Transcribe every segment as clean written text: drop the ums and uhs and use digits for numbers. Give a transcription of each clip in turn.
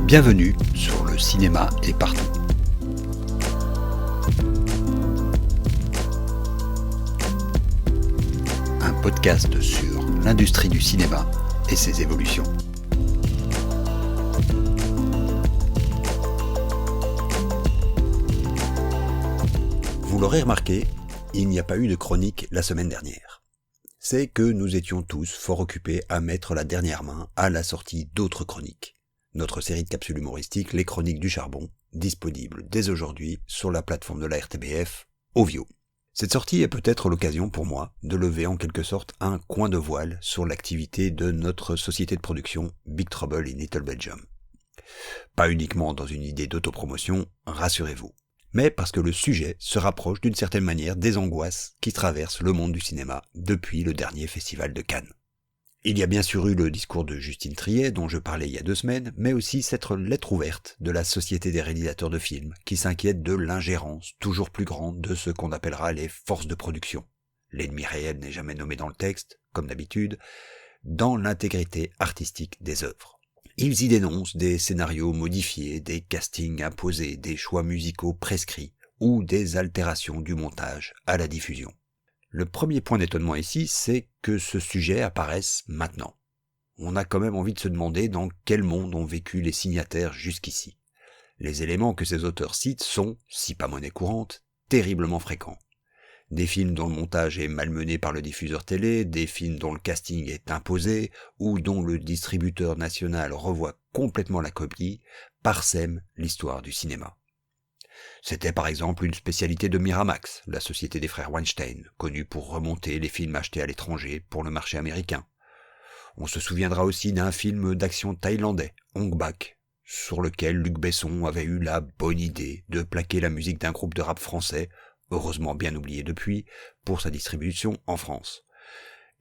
Bienvenue sur Le cinéma est partout. Un podcast sur l'industrie du cinéma et ses évolutions. Vous l'aurez remarqué, il n'y a pas eu de chronique la semaine dernière. C'est que nous étions tous fort occupés à mettre la dernière main à la sortie d'autres chroniques. Notre série de capsules humoristiques, Les Chroniques du Charbon, disponible dès aujourd'hui sur la plateforme de la RTBF, Ovio. Cette sortie est peut-être l'occasion pour moi de lever en quelque sorte un coin de voile sur l'activité de notre société de production Big Trouble in Little Belgium. Pas uniquement dans une idée d'autopromotion, rassurez-vous, mais parce que le sujet se rapproche d'une certaine manière des angoisses qui traversent le monde du cinéma depuis le dernier festival de Cannes. Il y a bien sûr eu le discours de Justine Triet dont je parlais il y a 2 semaines, mais aussi cette lettre ouverte de la Société des réalisateurs de films qui s'inquiète de l'ingérence toujours plus grande de ce qu'on appellera les forces de production. L'ennemi réel n'est jamais nommé dans le texte, comme d'habitude, dans l'intégrité artistique des œuvres. Ils y dénoncent des scénarios modifiés, des castings imposés, des choix musicaux prescrits ou des altérations du montage à la diffusion. Le premier point d'étonnement ici, c'est que ce sujet apparaisse maintenant. On a quand même envie de se demander dans quel monde ont vécu les signataires jusqu'ici. Les éléments que ces auteurs citent sont, si pas monnaie courante, terriblement fréquents. Des films dont le montage est malmené par le diffuseur télé, des films dont le casting est imposé, ou dont le distributeur national revoit complètement la copie, parsèment l'histoire du cinéma. C'était par exemple une spécialité de Miramax, la société des frères Weinstein, connue pour remonter les films achetés à l'étranger pour le marché américain. On se souviendra aussi d'un film d'action thaïlandais, Ong Bak, sur lequel Luc Besson avait eu la bonne idée de plaquer la musique d'un groupe de rap français, heureusement bien oublié depuis, pour sa distribution en France.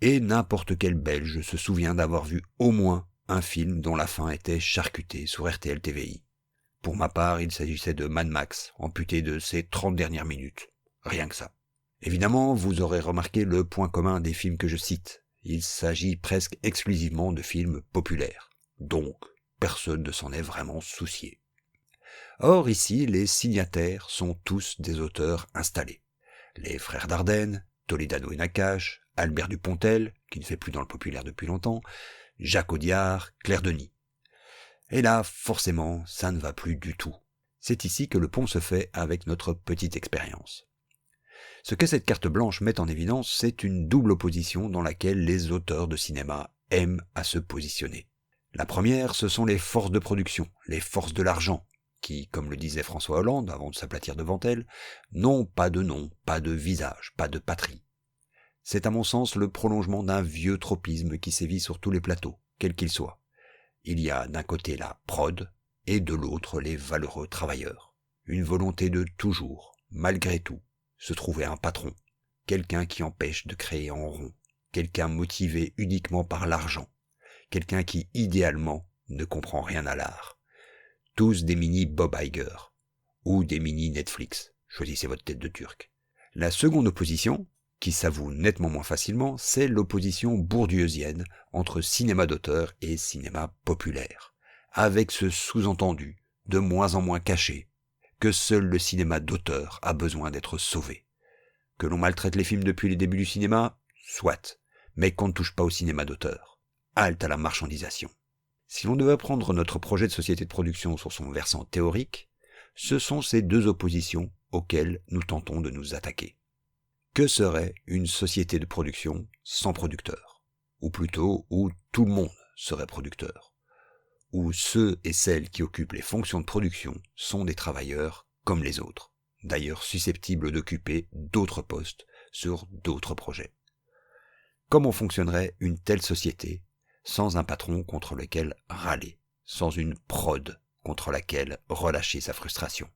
Et n'importe quel Belge se souvient d'avoir vu au moins un film dont la fin était charcutée sur RTL TVI. Pour ma part, il s'agissait de Mad Max, amputé de ses 30 dernières minutes. Rien que ça. Évidemment, vous aurez remarqué le point commun des films que je cite. Il s'agit presque exclusivement de films populaires. Donc, personne ne s'en est vraiment soucié. Or, ici, les signataires sont tous des auteurs installés. Les frères Dardenne, Toledano et Nakache, Albert Dupontel, qui ne fait plus dans le populaire depuis longtemps, Jacques Audiard, Claire Denis. Et là, forcément, ça ne va plus du tout. C'est ici que le pont se fait avec notre petite expérience. Ce que cette carte blanche met en évidence, c'est une double opposition dans laquelle les auteurs de cinéma aiment à se positionner. La première, ce sont les forces de production, les forces de l'argent, qui, comme le disait François Hollande avant de s'aplatir devant elles, n'ont pas de nom, pas de visage, pas de patrie. C'est à mon sens le prolongement d'un vieux tropisme qui sévit sur tous les plateaux, quels qu'ils soient. Il y a d'un côté la prod et de l'autre les valeureux travailleurs. Une volonté de toujours, malgré tout, se trouver un patron, quelqu'un qui empêche de créer en rond, quelqu'un motivé uniquement par l'argent, quelqu'un qui idéalement ne comprend rien à l'art. Tous des mini Bob Iger ou des mini Netflix, choisissez votre tête de turc. La seconde opposition, qui s'avoue nettement moins facilement, c'est l'opposition bourdieusienne entre cinéma d'auteur et cinéma populaire, avec ce sous-entendu, de moins en moins caché, que seul le cinéma d'auteur a besoin d'être sauvé. Que l'on maltraite les films depuis les débuts du cinéma, soit, mais qu'on ne touche pas au cinéma d'auteur. Halte à la marchandisation. Si l'on devait prendre notre projet de société de production sur son versant théorique, ce sont ces deux oppositions auxquelles nous tentons de nous attaquer. Que serait une société de production sans producteur? Ou plutôt, où tout le monde serait producteur? Où ceux et celles qui occupent les fonctions de production sont des travailleurs comme les autres, d'ailleurs susceptibles d'occuper d'autres postes sur d'autres projets. Comment fonctionnerait une telle société sans un patron contre lequel râler, sans une prod contre laquelle relâcher sa frustration?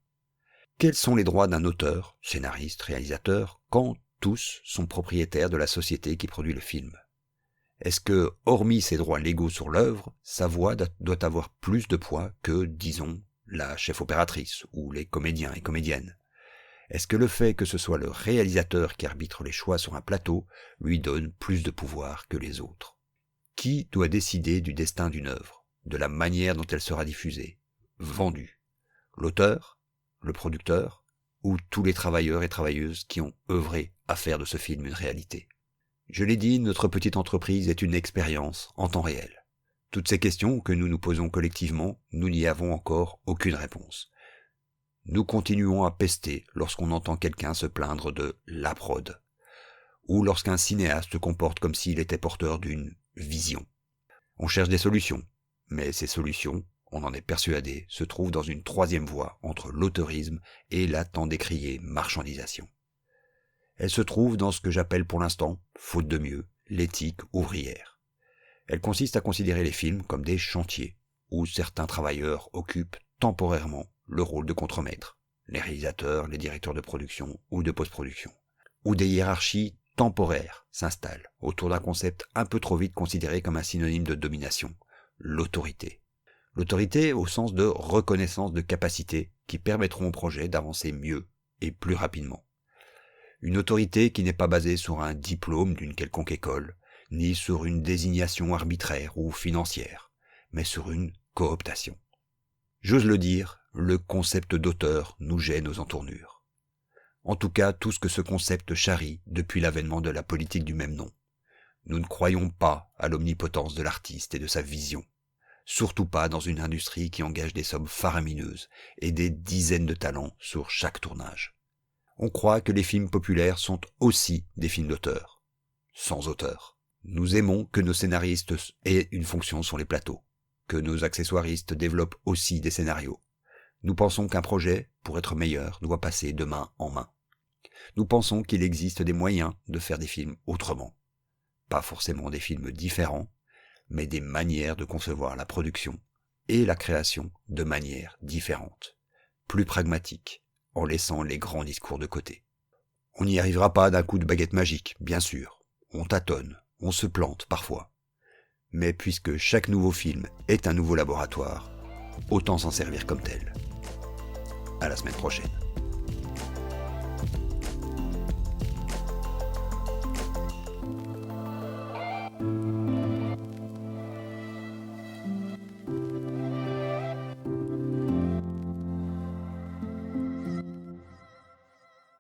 Quels sont les droits d'un auteur, scénariste, réalisateur, quand tous sont propriétaires de la société qui produit le film? Est-ce que, hormis ses droits légaux sur l'œuvre, sa voix doit avoir plus de poids que, disons, la chef opératrice ou les comédiens et comédiennes? Est-ce que le fait que ce soit le réalisateur qui arbitre les choix sur un plateau lui donne plus de pouvoir que les autres? Qui doit décider du destin d'une œuvre, de la manière dont elle sera diffusée, vendu. L'auteur, le producteur, ou tous les travailleurs et travailleuses qui ont œuvré à faire de ce film une réalité. Je l'ai dit, notre petite entreprise est une expérience en temps réel. Toutes ces questions que nous nous posons collectivement, nous n'y avons encore aucune réponse. Nous continuons à pester lorsqu'on entend quelqu'un se plaindre de la prod, ou lorsqu'un cinéaste se comporte comme s'il était porteur d'une vision. On cherche des solutions, mais ces solutions, on en est persuadé, se trouvent dans une troisième voie entre l'auteurisme et la tant décriée marchandisation. Elle se trouve dans ce que j'appelle pour l'instant, faute de mieux, l'éthique ouvrière. Elle consiste à considérer les films comme des chantiers, où certains travailleurs occupent temporairement le rôle de contremaître, les réalisateurs, les directeurs de production ou de post-production, où des hiérarchies temporaires s'installent autour d'un concept un peu trop vite considéré comme un synonyme de domination, l'autorité. L'autorité au sens de reconnaissance de capacités qui permettront au projet d'avancer mieux et plus rapidement. Une autorité qui n'est pas basée sur un diplôme d'une quelconque école, ni sur une désignation arbitraire ou financière, mais sur une cooptation. J'ose le dire, le concept d'auteur nous gêne aux entournures. En tout cas, tout ce que ce concept charrie depuis l'avènement de la politique du même nom. Nous ne croyons pas à l'omnipotence de l'artiste et de sa vision. Surtout pas dans une industrie qui engage des sommes faramineuses et des dizaines de talents sur chaque tournage. On croit que les films populaires sont aussi des films d'auteur, sans auteur. Nous aimons que nos scénaristes aient une fonction sur les plateaux, que nos accessoiristes développent aussi des scénarios. Nous pensons qu'un projet, pour être meilleur, doit passer de main en main. Nous pensons qu'il existe des moyens de faire des films autrement. Pas forcément des films différents, mais des manières de concevoir la production et la création de manière différentes, plus pragmatiques, en laissant les grands discours de côté. On n'y arrivera pas d'un coup de baguette magique, bien sûr. On tâtonne, on se plante parfois. Mais puisque chaque nouveau film est un nouveau laboratoire, autant s'en servir comme tel. À la semaine prochaine.